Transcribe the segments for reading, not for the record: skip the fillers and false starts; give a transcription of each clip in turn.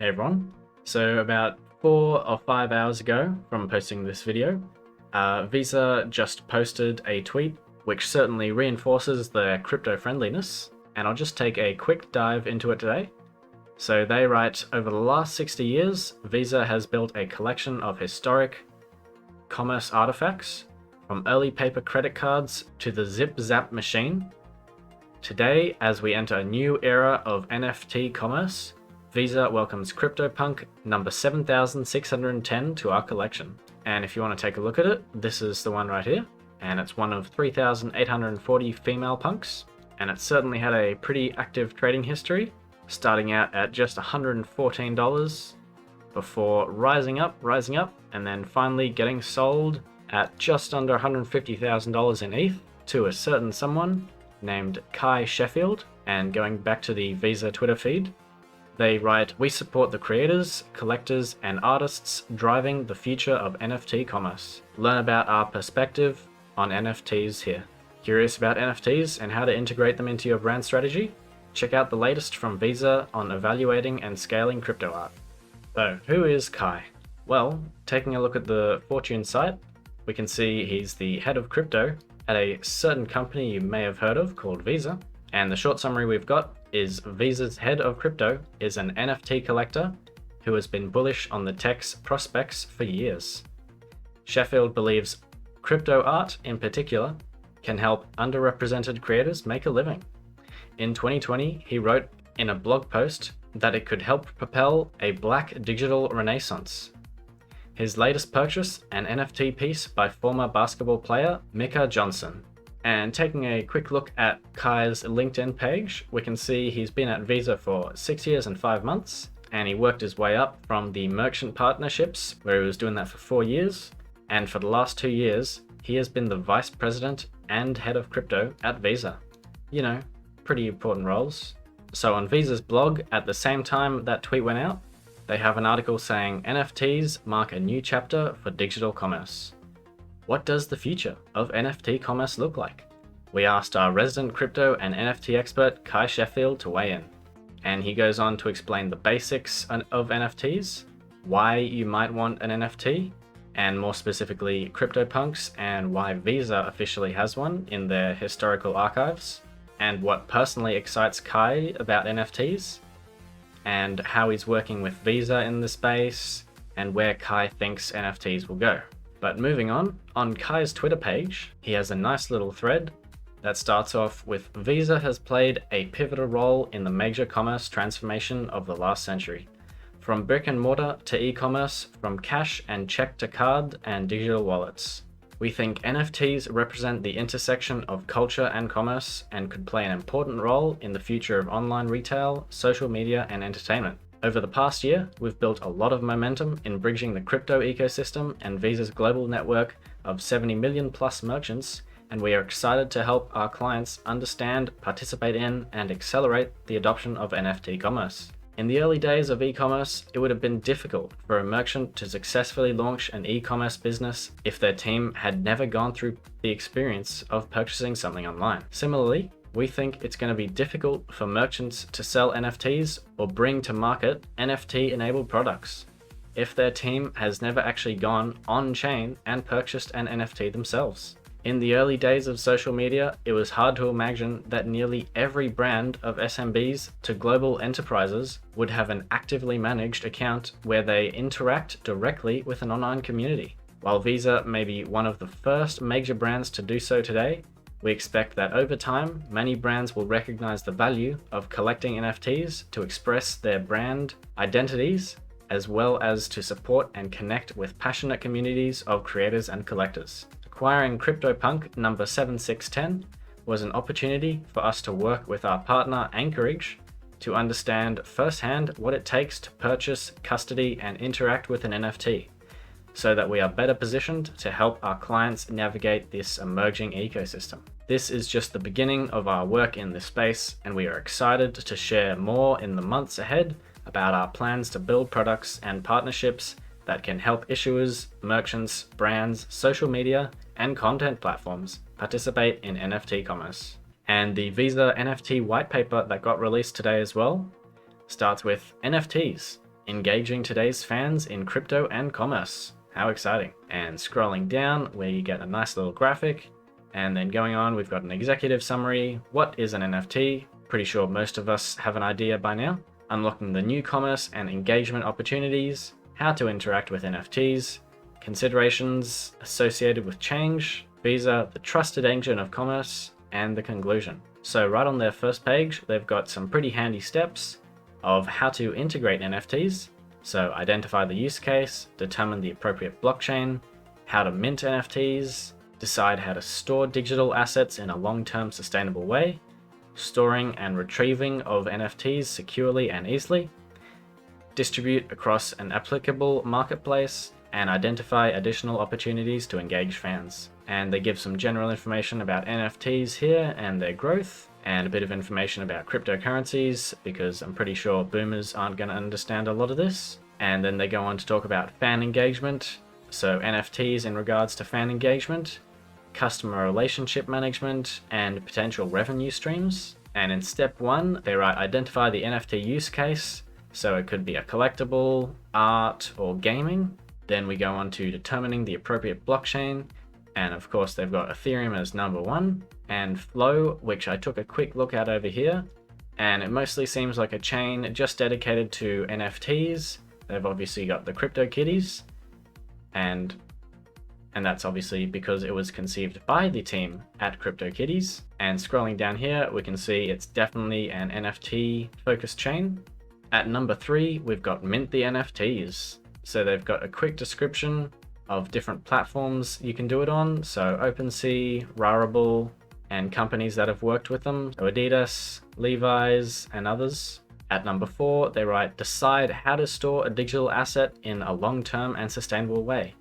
Hey everyone. So about 4 or 5 hours ago from posting this video, Visa just posted a tweet which certainly reinforces their crypto friendliness, and I'll just take a quick dive into it today. So they write, over the last 60 years, Visa has built a collection of historic commerce artifacts, from early paper credit cards to the zip-zap machine. Today, as we enter a new era of NFT commerce, Visa welcomes CryptoPunk number 7610 to our collection. And if you want to take a look at it, this is the one right here. And it's one of 3,840 female punks. And it certainly had a pretty active trading history, starting out at just $114 before rising up, and then finally getting sold at just under $150,000 in ETH to a certain someone named Kai Sheffield. And going back to the Visa Twitter feed, they write, "We support the creators, collectors, and artists driving the future of NFT commerce. Learn about our perspective on NFTs here." Curious about NFTs and how to integrate them into your brand strategy? Check out the latest from Visa on evaluating and scaling crypto art. So, who is Kai? Well, taking a look at the Fortune site, we can see he's the head of crypto at a certain company you may have heard of called Visa. And the short summary we've got is Visa's head of crypto is an NFT collector who has been bullish on the tech's prospects for years. Sheffield believes crypto art in particular can help underrepresented creators make a living. In 2020, he wrote in a blog post that it could help propel a black digital renaissance. His latest purchase, an NFT piece by former basketball player Micah Johnson. And taking a quick look at Kai's LinkedIn page, we can see he's been at Visa for 6 years and 5 months, and he worked his way up from the merchant partnerships, where he was doing that for 4 years, and for the last 2 years, he has been the vice president and head of crypto at Visa. You know, pretty important roles. So on Visa's blog, at the same time that tweet went out, they have an article saying NFTs mark a new chapter for digital commerce. What does the future of NFT commerce look like? We asked our resident crypto and NFT expert Kai Sheffield to weigh in. And he goes on to explain the basics of NFTs, why you might want an NFT, and more specifically CryptoPunks, and why Visa officially has one in their historical archives, and what personally excites Kai about NFTs, and how he's working with Visa in the space, and where Kai thinks NFTs will go. But moving on Kai's Twitter page, he has a nice little thread that starts off with, "Visa has played a pivotal role in the major commerce transformation of the last century. From brick and mortar to e-commerce, from cash and check to card and digital wallets. We think NFTs represent the intersection of culture and commerce and could play an important role in the future of online retail, social media, and entertainment. Over the past year, we've built a lot of momentum in bridging the crypto ecosystem and Visa's global network of 70 million plus merchants, and we are excited to help our clients understand, participate in, and accelerate the adoption of NFT commerce. In the early days of e-commerce, it would have been difficult for a merchant to successfully launch an e-commerce business if their team had never gone through the experience of purchasing something online. Similarly, we think it's going to be difficult for merchants to sell NFTs or bring to market NFT-enabled products if their team has never actually gone on-chain and purchased an NFT themselves. In the early days of social media, it was hard to imagine that nearly every brand of SMBs to global enterprises would have an actively managed account where they interact directly with an online community. While Visa may be one of the first major brands to do so today, we expect that over time, many brands will recognize the value of collecting NFTs to express their brand identities, as well as to support and connect with passionate communities of creators and collectors. Acquiring CryptoPunk number 7610 was an opportunity for us to work with our partner Anchorage to understand firsthand what it takes to purchase, custody, and interact with an NFT, so that we are better positioned to help our clients navigate this emerging ecosystem. This is just the beginning of our work in this space, and we are excited to share more in the months ahead about our plans to build products and partnerships that can help issuers, merchants, brands, social media, and content platforms participate in NFT commerce. And the Visa NFT white paper that got released today as well starts with NFTs engaging today's fans in crypto and commerce. How exciting. And scrolling down, we get a nice little graphic. And then going on, we've got an executive summary. What is an NFT? Pretty sure most of us have an idea by now. Unlocking the new commerce and engagement opportunities. How to interact with NFTs. Considerations associated with change. Visa, the trusted engine of commerce. And the conclusion. So right on their first page, they've got some pretty handy steps of how to integrate NFTs. So identify the use case, determine the appropriate blockchain, how to mint NFTs, decide how to store digital assets in a long-term sustainable way, storing and retrieving of NFTs securely and easily, distribute across an applicable marketplace, and identify additional opportunities to engage fans. And they give some general information about NFTs here and their growth, and a bit of information about cryptocurrencies, because I'm pretty sure boomers aren't going to understand a lot of this. And then they go on to talk about fan engagement, so NFTs in regards to fan engagement, customer relationship management, and potential revenue streams. And in step 1, they write identify the NFT use case, so it could be a collectible, art, or gaming. Then we go on to determining the appropriate blockchain, and of course they've got Ethereum as number 1, and Flow, which I took a quick look at over here, and it mostly seems like a chain just dedicated to NFTs. They've obviously got the CryptoKitties, and that's obviously because it was conceived by the team at CryptoKitties. And scrolling down here, we can see it's definitely an NFT focused chain. At number 3, we've got Mint the NFTs. So they've got a quick description of different platforms you can do it on. So OpenSea, Rarible, and companies that have worked with them. So Adidas, Levi's, and others. At number 4, they write, decide how to store a digital asset in a long-term and sustainable way.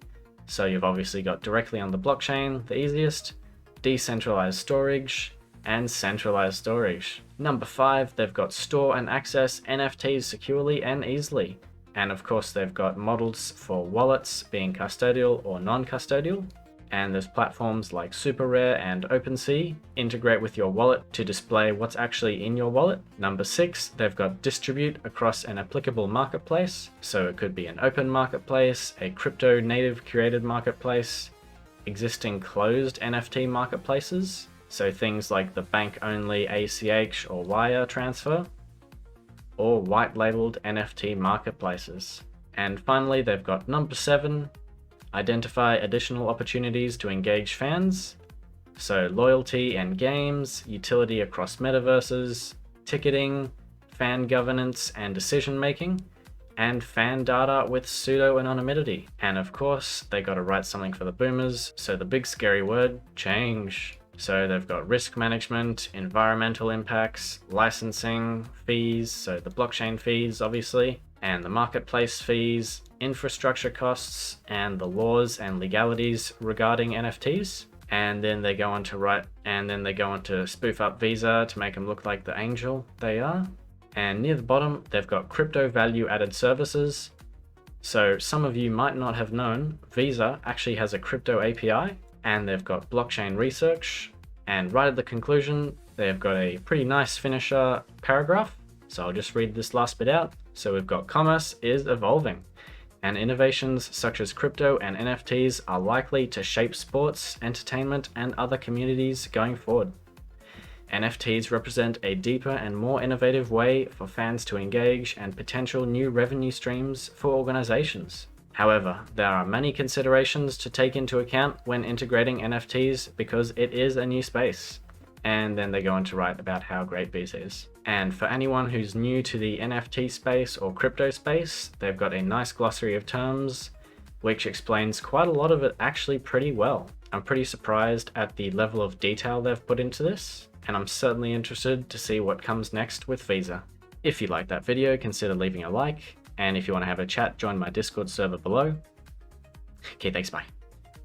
So you've obviously got directly on the blockchain, the easiest, decentralized storage, and centralized storage. Number 5, they've got store and access NFTs securely and easily. And of course, they've got models for wallets being custodial or non-custodial. And there's platforms like SuperRare and OpenSea integrate with your wallet to display what's actually in your wallet. Number 6, they've got distribute across an applicable marketplace. So it could be an open marketplace, a crypto native curated marketplace, existing closed NFT marketplaces. So things like the bank only ACH or wire transfer, or white labeled NFT marketplaces. And finally, they've got number 7, identify additional opportunities to engage fans. So loyalty and games, utility across metaverses, ticketing, fan governance and decision making, and fan data with pseudo-anonymity. And of course, they got to write something for the boomers. So the big scary word, change. So they've got risk management, environmental impacts, licensing, fees, so the blockchain fees obviously, and the marketplace fees, infrastructure costs, and the laws and legalities regarding NFTs. And then they go on to spoof up Visa to make them look like the angel they are. And near the bottom, they've got crypto value added services. So some of you might not have known, Visa actually has a crypto API, and they've got blockchain research. And right at the conclusion, they've got a pretty nice finisher paragraph. So I'll just read this last bit out. So we've got commerce is evolving, and innovations such as crypto and NFTs are likely to shape sports, entertainment, and other communities going forward. NFTs represent a deeper and more innovative way for fans to engage and potential new revenue streams for organizations. However, there are many considerations to take into account when integrating NFTs because it is a new space. And then they go on to write about how great Visa is. And for anyone who's new to the NFT space or crypto space, they've got a nice glossary of terms, which explains quite a lot of it actually pretty well. I'm pretty surprised at the level of detail they've put into this, and I'm certainly interested to see what comes next with Visa. If you liked that video, consider leaving a like. And if you want to have a chat, join my Discord server below. Okay, thanks, bye.